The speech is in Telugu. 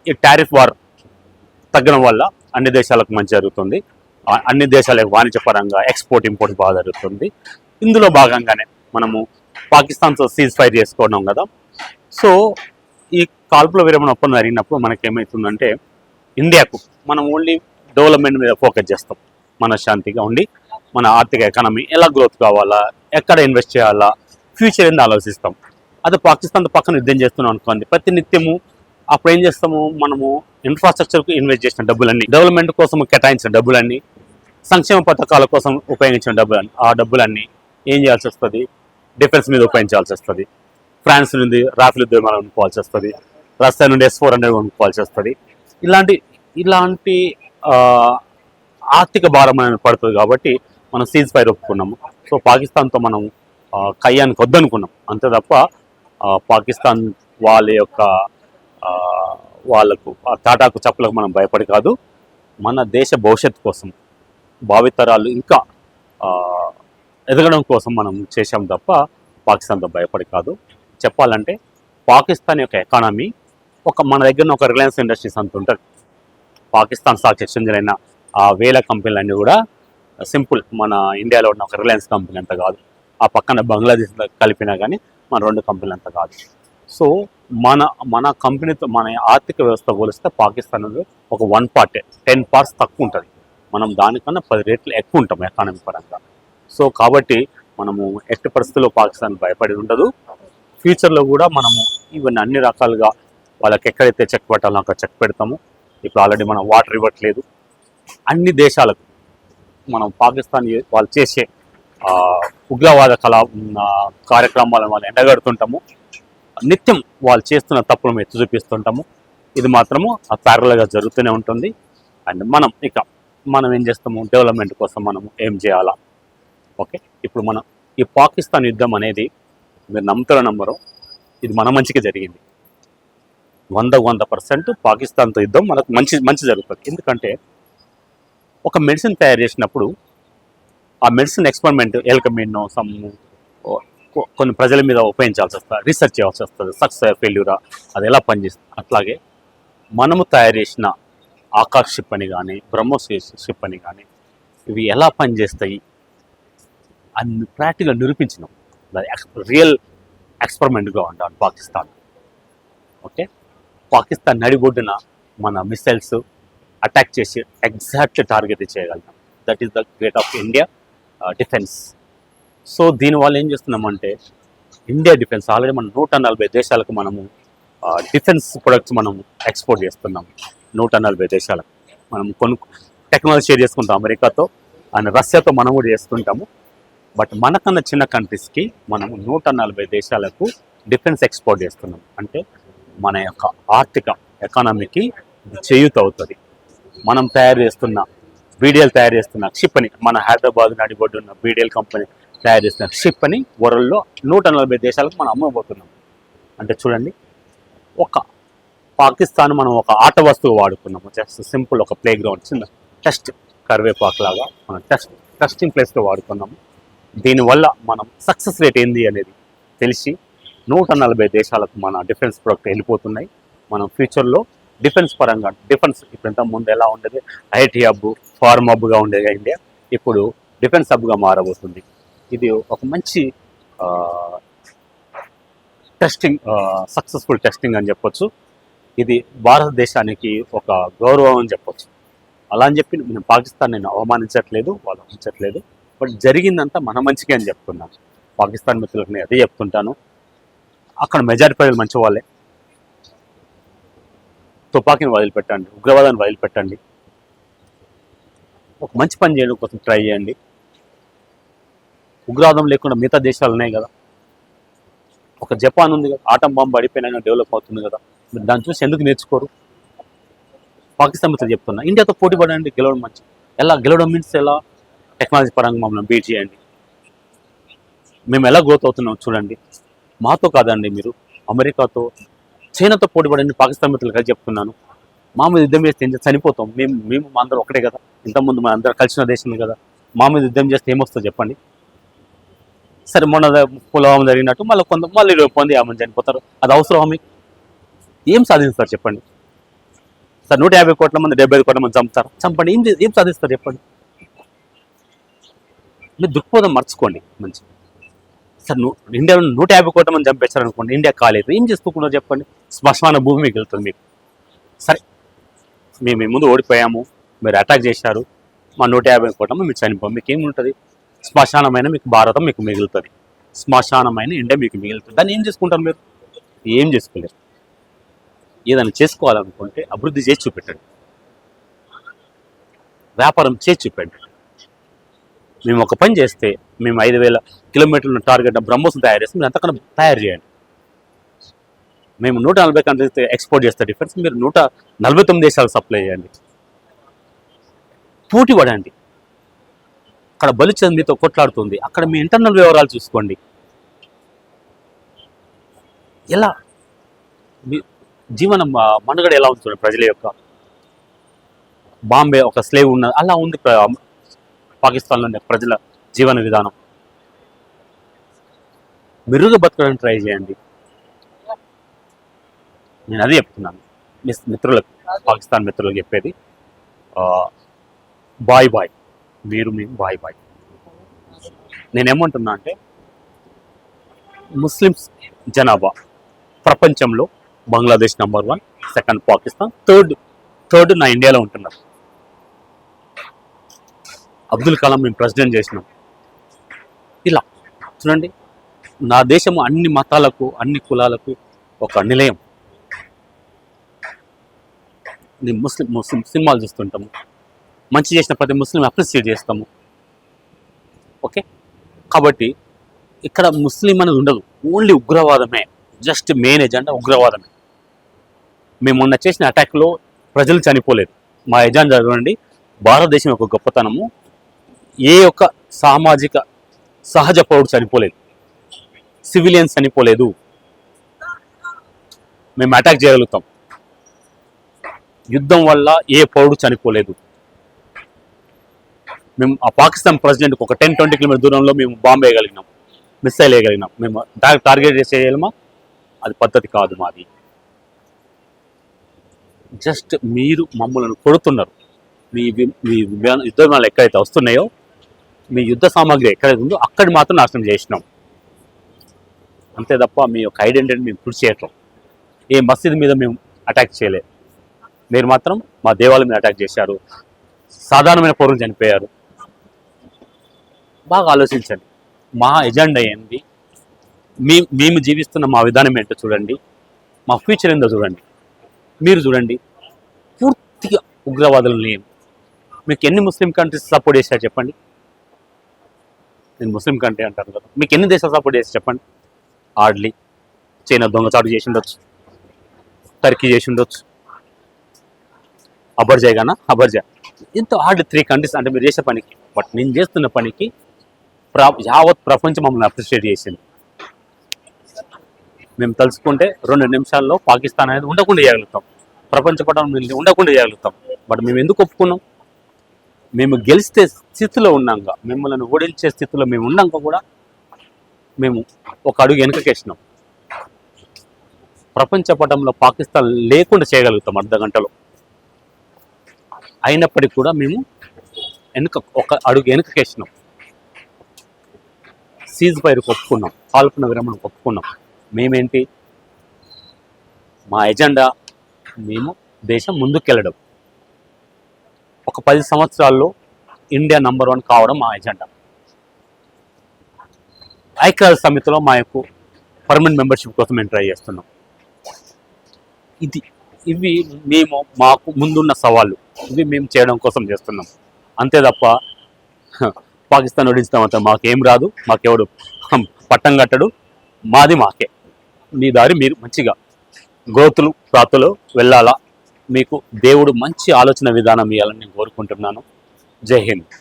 ఈ టారిఫ్ వార్ తగ్గడం వల్ల అన్ని దేశాలకు మంచి జరుగుతుంది. అన్ని దేశాలకు వాణిజ్యపరంగా ఎక్స్పోర్ట్ ఇంపోర్ట్ బాగా జరుగుతుంది. ఇందులో భాగంగానే మనము పాకిస్తాన్తో సీజ్ ఫైర్ చేసుకోవడం కదా. సో ఈ కాల్పుల విరమణ ఒప్పందం జరిగినప్పుడు మనకేమవుతుందంటే ఇండియాకు మనం ఓన్లీ డెవలప్మెంట్ మీద ఫోకస్ చేస్తాం. మన శాంతిగా ఉండి మన ఆర్థిక ఎకానమీ ఎలా గ్రోత్ కావాలా, ఎక్కడ ఇన్వెస్ట్ చేయాలా, ఫ్యూచర్ ఏంది ఆలోచిస్తాం. అదే పాకిస్తాన్తో పక్కన యుద్ధం చేస్తున్నాం అనుకోండి, ప్రతి నిత్యము అప్పుడు ఏం చేస్తాము, మనము ఇన్ఫ్రాస్ట్రక్చర్కు ఇన్వెస్ట్ చేసిన డబ్బులన్నీ, డెవలప్మెంట్ కోసం కేటాయించిన డబ్బులన్నీ, సంక్షేమ పథకాల కోసం ఉపయోగించిన డబ్బులన్నీ, ఆ డబ్బులన్నీ ఏం చేయాల్సి వస్తుంది, డిఫెన్స్ మీద ఉపయోగించాల్సి వస్తుంది. ఫ్రాన్స్ నుండి రాఫెల్ ఉద్యమాలు కొనుక్కోవాల్సి వస్తుంది, రష్యా నుండి S-400 కొనుక్కోవాల్సి వస్తుంది. ఇలాంటి ఆర్థిక భారం అనేది పడుతుంది. కాబట్టి మనం సీజ్ ఫైర్ ఒప్పుకున్నాము. సో పాకిస్తాన్తో మనం కయ్యానికి వద్దనుకున్నాం అంతే తప్ప పాకిస్తాన్ వాళ్ళకు తాటాకు చప్పులకు మనం భయపడి కాదు. మన దేశ భవిష్యత్తు కోసం, భావితరాలు ఇంకా ఎదగడం కోసం మనం చేశాం తప్ప పాకిస్తాన్తో భయపడి కాదు. చెప్పాలంటే పాకిస్తాన్ యొక్క ఎకానమీ మన దగ్గర ఒక రిలయన్స్ ఇండస్ట్రీస్ అంత ఉంటుంది. పాకిస్తాన్ స్టాక్ ఎక్స్చేంజ్ అయిన ఆ వేల కంపెనీలన్నీ కూడా సింపుల్ మన ఇండియాలో ఉన్న ఒక రిలయన్స్ కంపెనీ అంత కాదు. ఆ పక్కన బంగ్లాదేశ్ కలిపినా కానీ మన 2 కంపెనీలు అంత కాదు. సో మన కంపెనీతో మన ఆర్థిక వ్యవస్థ పోలిస్తే పాకిస్తాన్ ఒక 1 part 10 parts తక్కువ ఉంటుంది. మనం దానికన్నా 10 రెట్లు ఎక్కువ ఉంటాం ఎకానమీ పరంగా. సో కాబట్టి మనము ఎట్టి పరిస్థితుల్లో పాకిస్తాన్ భయపడి ఉండదు. ఫ్యూచర్లో కూడా మనము ఇవన్నీ అన్ని రకాలుగా వాళ్ళకి ఎక్కడైతే చెక్ పెట్టాలో అక్కడ చెక్ పెడతాము. ఇప్పుడు ఆల్రెడీ మనం వాటర్ ఇవ్వట్లేదు. అన్ని దేశాలకు మనం పాకిస్తాన్ వాళ్ళు చేసే ఉగ్రవాద కార్యక్రమాలను వాళ్ళు ఎండగడుతుంటాము. నిత్యం వాళ్ళు చేస్తున్న తప్పులను ఎత్తి చూపిస్తుంటాము. ఇది మాత్రము ప్యారలల్గా జరుగుతూనే ఉంటుంది. అండ్ మనం ఏం చేస్తాము, డెవలప్మెంట్ కోసం మనము ఏం చేయాలా. ఓకే, ఇప్పుడు మనం ఈ పాకిస్తాన్ యుద్ధం అనేది మీరు నమ్ముతారో నమ్మరో, ఇది మన మంచిగా జరిగింది. 100% పాకిస్తాన్తో యుద్ధం మనకు మంచి జరుగుతుంది. ఎందుకంటే ఒక మెడిసిన్ తయారు చేసినప్పుడు ఆ మెడిసిన్ ఎక్స్పెరిమెంట్ ఎల్కమీనో కొన్ని ప్రజల మీద ఉపయోగించాల్సి వస్తుంది, రీసెర్చ్ చేయాల్సి వస్తుంది, సక్సెస్ ఫెయిల్యూరా అది ఎలా పనిచేస్తుంది. అట్లాగే మనము తయారు చేసిన ఆకాశ్ షిప్ అని కానీ బ్రహ్మోస్ షిప్ అని కానీ ఇవి ఎలా పనిచేస్తాయి అని ప్రాక్టికల్గా నిరూపించినాం. రియల్ ఎక్స్పెరిమెంట్గా ఉంటాను పాకిస్తాన్. ఓకే, పాకిస్తాన్ నడిబొడ్డున మన మిసైల్స్ అటాక్ చేసి ఎగ్జాక్ట్ టార్గెట్ చేయగలుగుతాం. That is the great of India defence. So దీనివల్ల ఏం చేస్తున్నామంటే ఇండియా డిఫెన్స్ ఆల్రెడీ మనం 140 దేశాలకు మనము డిఫెన్స్ ప్రొడక్ట్స్ మనం ఎక్స్పోర్ట్ చేస్తున్నాం. 140 దేశాలకు మనం టెక్నాలజీ షేర్ చేసుకుంటాం. అమెరికాతో అండ్ రష్యాతో మనం కూడా చేసుకుంటాము. బట్ మనకన్నా చిన్న కంట్రీస్కి మనము 140 దేశాలకు డిఫెన్స్ ఎక్స్పోర్ట్ చేస్తున్నాం. అంటే మన యొక్క ఆర్థిక ఎకానమీకి చేయూత అవుతుంది. మనం తయారు చేస్తున్న బీడీఎల్ తయారు చేస్తున్న షిప్ని, మన హైదరాబాద్ నడిబొడ్డు ఉన్న బీడీఎల్ కంపెనీ తయారు చేస్తున్న షిప్ని వరల్డ్లో 140 దేశాలకు మనం అమ్మబోతున్నాం. అంటే చూడండి, ఒక పాకిస్తాన్ మనం ఒక ఆట వస్తువు వాడుకున్నాము. జస్ట్ సింపుల్ ఒక ప్లే గ్రౌండ్, చిన్న టెస్ట్ కరివేపాకు లాగా మనం టెస్టింగ్ ప్లేస్లో వాడుకున్నాము. దీనివల్ల మనం సక్సెస్ రేట్ ఏంది అనేది తెలిసి 140 దేశాలకు మన డిఫెన్స్ ప్రొడక్ట్ వెళ్ళిపోతున్నాయి. మనం ఫ్యూచర్లో డిఫెన్స్ పరంగా ఇప్పుడు ఇంత ముందు ఎలా ఉండేది, ఐటీ హబ్, ఫార్మ్ హబ్గా ఉండేది ఇండియా, ఇప్పుడు డిఫెన్స్ హబ్గా మారబోతుంది. ఇది ఒక మంచి సక్సెస్ఫుల్ టెస్టింగ్ అని చెప్పొచ్చు. ఇది భారతదేశానికి ఒక గౌరవం అని చెప్పొచ్చు. అలా అని చెప్పి నేను పాకిస్తాన్ నేను అవమానించట్లేదు, వాళ్ళు అవమానించట్లేదు. బట్ జరిగిందంతా మన మంచిగా అని చెప్తున్నాను. పాకిస్తాన్ మిత్రులకు నేను అదే చెప్తుంటాను. అక్కడ మెజారిటీ ప్రజలు మంచి వాళ్ళే. తుపాకీని వదిలిపెట్టండి, ఉగ్రవాదాన్ని వదిలిపెట్టండి, ఒక మంచి పని చేయడం కోసం ట్రై చేయండి. ఉగ్రవాదం లేకుండా మిగతా దేశాలు ఉన్నాయి కదా, ఒక జపాన్ ఉంది కదా, ఆటం బాంబు పడిపోయినా డెవలప్ అవుతుంది కదా, మీరు దాన్ని చూసి ఎందుకు నేర్చుకోరు? పాకిస్తాన్ మిత్రులు చెప్తున్నా, ఇండియాతో పోటీ పడండి, గెలవడం మంచి. ఎలా గెలవడం మీన్స్ ఎలా, టెక్నాలజీ పరంగా మమ్మల్ని బీట్ చేయండి. మేము ఎలా గ్రోత్ అవుతున్నాం చూడండి. మాతో కాదండి, మీరు అమెరికాతో, చైనాతో పోటీ పడండి. పాకిస్తాన్ మిత్రులు కలిసి చెప్తున్నాను. మా మీద యుద్ధం చేస్తే ఏం చనిపోతాం. మేము అందరం ఒకటే కదా, ఇంతకుముందు మన అందరం కలిసిన దేశం కదా. మా మీద యుద్ధం చేస్తే ఏమొస్తుందో చెప్పండి. సరే, మొన్న పులవామా జరిగినట్టు మళ్ళీ 20 మంది 50 చనిపోతారు. అది అవసరం మీకు? ఏం సాధిస్తారు చెప్పండి? సార్ 150 కోట్ల మంది 75 కోట్ల మంది చంపుతారు, చంపండి, ఏం సాధిస్తారు చెప్పండి. మీరు దృక్పథం మర్చుకోండి మంచి. సార్ ఇండియాలో 150 కోట్ల మంది చంపేశారనుకోండి, ఇండియా కాలేదు, ఏం చేసుకోకుండా చెప్పండి. శ్మశాన భూమి మిగులుతుంది మీకు. సరే, మేము మీ ముందు ఓడిపోయాము, మీరు అటాక్ చేశారు, మా 150 కోట్ల మంది మీరు చనిపోయాం, మీకు ఏముంటుంది? శ్మశానమైన మీకు భారతం మీకు మిగులుతుంది, శ్మశానమైన ఇండియా మీకు మిగులుతుంది. దాన్ని ఏం చేసుకుంటారు మీరు? ఏం చేసుకోలేరు. ఏదైనా చేసుకోవాలనుకుంటే అభివృద్ధి చేసి చూపెట్టండి, వ్యాపారం చేసి చూపెట్టండి. మేము ఒక పని చేస్తే, మేము 5,000 కిలోమీటర్ల టార్గెట్ బ్రహ్మోస్ని తయారు చేస్తే, మీరు అంతకన్నా తయారు చేయండి. మేము 140 కంట్రీస్ ఎక్స్పోర్ట్ చేస్తే డిఫరెన్స్, మీరు 149 దేశాలకు సప్లై చేయండి. పోటీ పడండి. అక్కడ బలిచంద్ మీతో కొట్లాడుతుంది, అక్కడ మీ ఇంటర్నల్ వివరాలు చూసుకోండి. ఎలా మీ జీవన మనుగడ ఎలా ఉంది చూడండి ప్రజల యొక్క. బాంబే ఒక స్లేవ్ ఉన్న అలా ఉంది పాకిస్తాన్లోని ప్రజల జీవన విధానం. మెరుగ్గా బతకడానికి ట్రై చేయండి. నేను అదే చెప్తున్నాను మిత్రులకు, పాకిస్తాన్ మిత్రులకు చెప్పేది, బాయ్ బాయ్, మీరు మేము బాయ్ బాయ్. నేనేమంటున్నా అంటే, ముస్లిమ్స్ జనాభా ప్రపంచంలో Bangladesh number 1, second Pakistan, third నా ఇండియాలో ఉంటున్నారు. అబ్దుల్ కలాం మేము ప్రెసిడెంట్ చేసినాం. ఇలా చూడండి, నా దేశము అన్ని మతాలకు అన్ని కులాలకు ఒక నిలయం. నేను ముస్లిం సినిమాలు చూస్తుంటాము, మంచి చేసిన ప్రతి ముస్లిం అప్రిషియేట్ చేస్తాము. ఓకే, కాబట్టి ఇక్కడ ముస్లిం అనేది ఉండదు, ఓన్లీ ఉగ్రవాదమే. జస్ట్ మెయిన్ ఎజెండా ఉగ్రవాదమే. మేము మొన్న చేసిన అటాక్లో ప్రజలు చనిపోలేదు. మా ఎజెండా చూడండి, భారతదేశం యొక్క గొప్పతనము, ఏ ఒక్క సామాజిక సహజ పౌరుడు చనిపోలేదు, సివిలియన్స్ చనిపోలేదు. మేము అటాక్ చేయగలుగుతాం. యుద్ధం వల్ల ఏ పౌరుడు చనిపోలేదు. మేము ఆ పాకిస్తాన్ ప్రెసిడెంట్కి ఒక 10-20 కిలోమీటర్ దూరంలో మేము బాంబు వేయగలిగినాం, మిస్సైల్ వేయగలిగినాం. మేము టార్గెట్ చేసేయగలమా? అది పద్ధతి కాదు మాది. జస్ట్ మీరు మమ్మల్ని కొడుతున్నారు. మీ యుద్ధ విమానాలు ఎక్కడైతే వస్తున్నాయో, మీ యుద్ధ సామాగ్రి ఎక్కడైతే ఉందో అక్కడి మాత్రం నాశనం చేసినాం, అంతే తప్ప మీ యొక్క ఐడెంటిటీని మేము కృషి చేయట్లేదు. ఏ మసీద్ మీద మేము అటాక్ చేయలేదు. మీరు మాత్రం మా దేవాలయం మీద అటాక్ చేశారు, సాధారణమైన పౌరులు చనిపోయారు. బాగా ఆలోచించండి, మా ఎజెండా ఏంది, మేము జీవిస్తున్న మా విధానం ఏంటో చూడండి, మా ఫ్యూచర్ ఏందో చూడండి. మీరు చూడండి, పూర్తిగా ఉగ్రవాదులు లేవు. మీకు ఎన్ని ముస్లిం కంట్రీస్ సపోర్ట్ చేశారు చెప్పండి? నేను ముస్లిం కంట్రీ అంటారు కదా, మీకు ఎన్ని దేశాలు సపోర్ట్ చేసి చెప్పండి? హార్డ్లీ. చైనా దొంగచాటు చేసి ఉండొచ్చు, టర్కీ చేసి ఉండొచ్చు, అబర్జా ఇంత హార్డ్ 3 కంట్రీస్ అంటే మీరు చేసే పనికి. బట్ నేను చేస్తున్న పనికి యావత్ ప్రపంచం మమ్మల్ని అప్రిషియేట్ చేసింది. మేము తలుచుకుంటే 2 నిమిషాల్లో పాకిస్తాన్ అనేది ఉండకుండా చేయగలుగుతాం, ప్రపంచ పటం ఉండకుండా చేయగలుగుతాం. బట్ మేము ఎందుకు ఒప్పుకున్నాం? మేము గెలిస్తే స్థితిలో ఉన్నాక, మిమ్మల్ని ఓడించే స్థితిలో మేము ఉన్నాక కూడా మేము ఒక అడుగు వెనుకకేసినాం. ప్రపంచ పటంలో పాకిస్తాన్ లేకుండా చేయగలుగుతాం అర్ధ గంటలో. అయినప్పటికీ కూడా మేము ఒక అడుగు వెనుకకేసినాం. సీజ్ ఫైర్ ఒప్పుకున్నాం, కాల్పున విరమణ ఒప్పుకున్నాం. మేమేంటి, మా ఎజెండా మేము దేశం ముందుకెళ్ళడం. ఒక 10 సంవత్సరాల్లో ఇండియా నెంబర్ 1 కావడం మా ఎజెండా. ఐక్యరాజ్య సమితిలో మా యొక్క పర్మనెంట్ మెంబర్షిప్ కోసం మేము ట్రై చేస్తున్నాం. ఇవి మాకు ముందున్న సవాళ్ళు, ఇవి మేము చేయడం కోసం చేస్తున్నాం. అంతే తప్ప పాకిస్తాన్ ఓడించడం మాకేం రాదు, మాకెవడు పట్టం కట్టడు, మాది మాకే. మీ దారి మీరు మంచిగా గోతులు ప్రాతులు వెళ్ళాలా. మీకు దేవుడు మంచి ఆలోచన విధానం ఇవ్వాలని నేను కోరుకుంటున్నాను. జై హింద్.